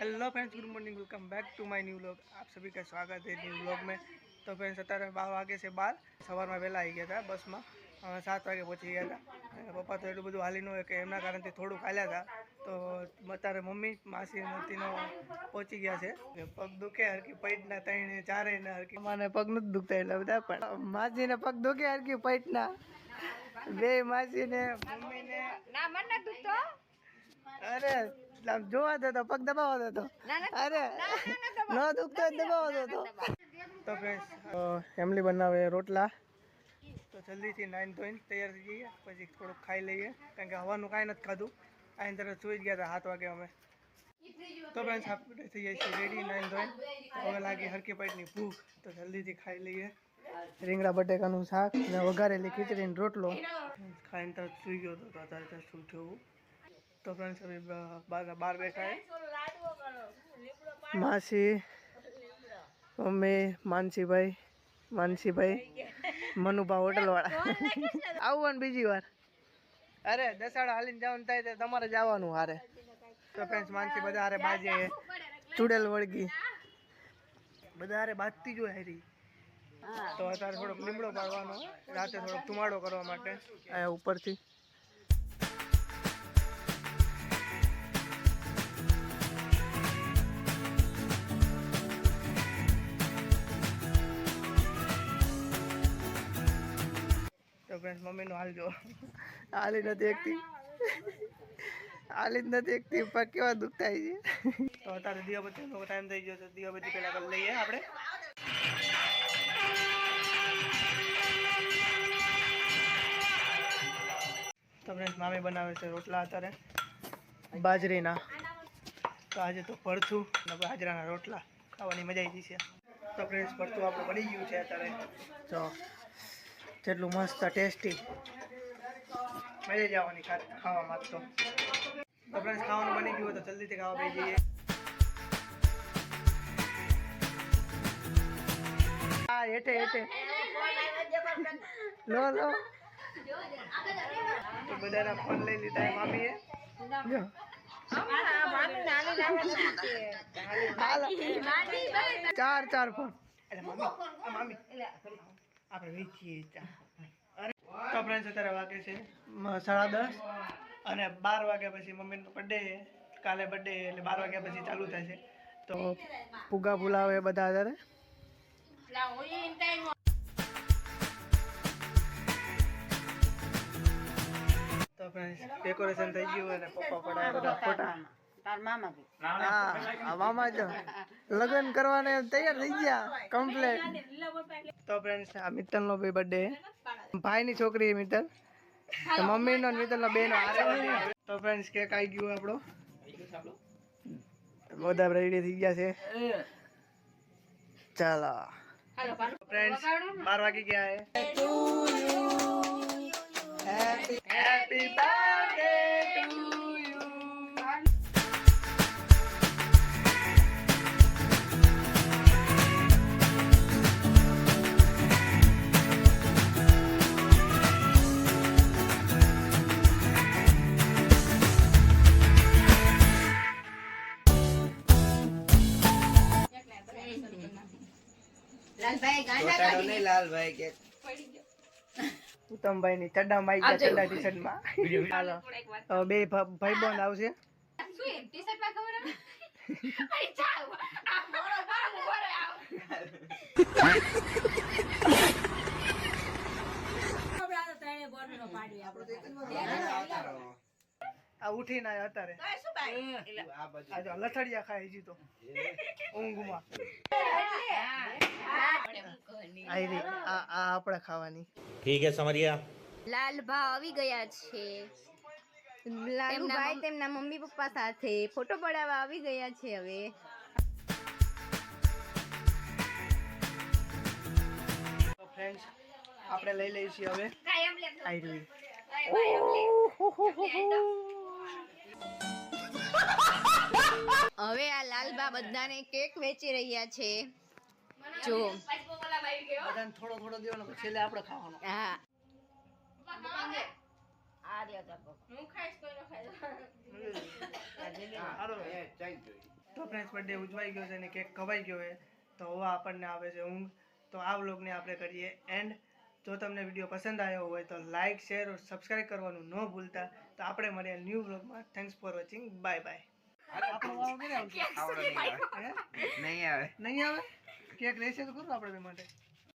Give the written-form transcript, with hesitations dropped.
Hello friends, good morning, welcome back to my new vlog. आप सभी का स्वागत है न्यू व्लॉग में। तो फ्रेंड्स અત્યારે 12 વાગે છે બહાર સવારમાં વહેલા આવી ગયા હતા બસમાં 7 વાગે પહોંચી ગયા હતા। પપ્પા તો એટલું બધું હાલી ન હોય કે એમના કારણથી થોડુંક હાલ્યા હતા। તો અત્યારે મમ્મી માસી મૂર્તિનો પહોંચી ગયા છે। પગ દુખે હરકી પૈટના ત્રણે ચારેયના હરકી મને પગ નથી દુખતા એટલે બધા પણ માસીને પગ દુખે હરકી પૈટના બે માસીને મમ્મીને ના મને નથી દુખતો। अरे જોવા દે તો પગ દબાવવા દે તો અરે ન દુખતો દબાવવા દે તો ફ્રેન્ડ્સ ફેમિલી બનાવે રોટલા તો જલ્દીથી નાઈન ધોઈને તૈયાર થઈ જઈએ પછી થોડુંક ખાઈ લઈએ કારણ કે હવાનું કાંઈ નથી ખાધું આઈને તરત સુઈ જ ગયા હતા 7 વાગે અમે। તો ફ્રેન્ડ્સ આપણે થઈ જાય છે રેડી નાઈન ધોઈને હવે લાગી હરકી પેટની ભૂખ તો જલ્દીથી ખાઈ લઈએ। રીંગણા બટેકાનું શાક ને વઘારેલી ખીચડીનો રોટલો ખાઈને તરત સુઈ ગયો હતો તો અત્યારે તરત ઉઠ્યો। तो फ्रेंड्स अभी बाहर बैठा है मासी मम्मी मानसी भाई मनुभा होटल वाला आवन बीजी वार अरे दसाड़ा हालीने जवानुं थाय तो तमारे जवानुं हारे। तो फ्रेंड्स मानसी बधा हारे बाजे चूड़ेल वळगी बधा हारे बाजती जो हारी तो अत्यारे थोड़ोक લીમડો પાડવાનો राते थोड़ोक धुमाड़ो करवा माटे आ उपरथी तो फ्रेंड्स मम्मी नो हाल जो हाली न देखती पर केवा दुखता है तो अत्यारे दियाबत्तीनो टाइम थई गयो तो दियाबत्ती पेला कर लईए आपणे। तो फ्रेंड्स मामी बनावे छे रोटला अत्यारे बाजरीना तो आज तो भरथू ने बाજરાના રોટલા ખાવાની મજા આવી છે। तो फ्रेंड्स भरथू આપણે બની ગયું છે અત્યારે જો જેટલું મસ્ત ટેસ્ટી મજા જવાની ખાવામાં તો ફ્રેન્ડ્સ ખાવાનું બની ગયું તો જલ્દીથી ખાવા બેસી જઈએ। હા હેઠે લો તો બધાના ફોન લઈ લીધા મામીએ જો ચાર ફોન મામી આપણે વેચીએ तो फ्रेंड्स अत्यारे वागे छे 10:30 અને 12 વાગ્યા પછી મમ્મીનો બર્થડે છે કાલે બર્થડે એટલે 12 વાગ્યા પછી ચાલુ થાય છે તો ફુગા ફુલાવે બધા અત્યારે तो फ्रेंड्स डेकोरेशन થઈ ગયું અને પપ્પા પડાય બધા ફોટા તાર મામા કે હા મામા જો લગન કરવાને તૈયાર થઈ ગયા કમ્પ્લીટ। तो फ्रेंड्स આ મિત્તલનો ભી બર્થડે ભાઈની છોકરી મિત્તલ તો મમ્મીનો ને મિત્તલનો બેનો હારે બર્થડે। तो फ्रेंड्स કેક આવી ગયો આપણો બધા રેડી થઈ ગયા છે ચાલો फ्रेंड्स 12 વાગી ગયા है to you happy birthday to you. Lal भाई के उत्तम भाई ની ચड्डा માં આવી ગયા ચड्डा ટી-શર્ટ માં હાલો તો બે ભાઈબંધ આવશે શું ટી-શર્ટ માં ખબર અરે ચાલ આ મોરો આવ આપડા તો ત્રણે બોર્ડનો પાડી આપણો આ ઉઠી ના અત્યારે શું ભાઈ આ જો લથડિયા ખાઈ જી તો ઊંઘમાં આઈરી આ આપણે ખાવાની ठीक है समरिया। લાલભા આવી ગયા છે લાલુભાઈ તેમના મમ્મી પપ્પા સાથે ફોટો પડાવવા આવી ગયા છે। હવે તો ફ્રેન્ડ્સ આપણે લઈ લઈએ છીએ હવે આઈરી હવે આ લાલબા બધાને કેક વેચી રહ્યા છે જો બધાને થોડો થોડો દેવાનો પછી છેલ્લે આપણે ખાવાનો। હા આ રહ્યા તા હું ખાઈશ કોઈ ન ખાય તો ફ્રેન્ડ્સ બર્થડે ઉજવાઈ ગયો છે અને કેક ખવાઈ ગયો છે, તો હવે આપણને આવે છે ઊંઘ. તો આ વ્લોગને આપણે કરીએ એન્ડ. જો તમને વિડીયો પસંદ આવ્યો હોય તો લાઇક શેર और સબસ્ક્રાઈબ કરવાનું ન ભૂલતા. તો આપણે મળીએ ન્યૂ વ્લોગમાં. Thanks for watching. Bye bye. આપણો વાવ ક્યારે આવશે? આવડે નહીં આવે. હે? નહીં આવે. નહીં આવે? કેક રહેશે તો ખરું આપણે બે માટે.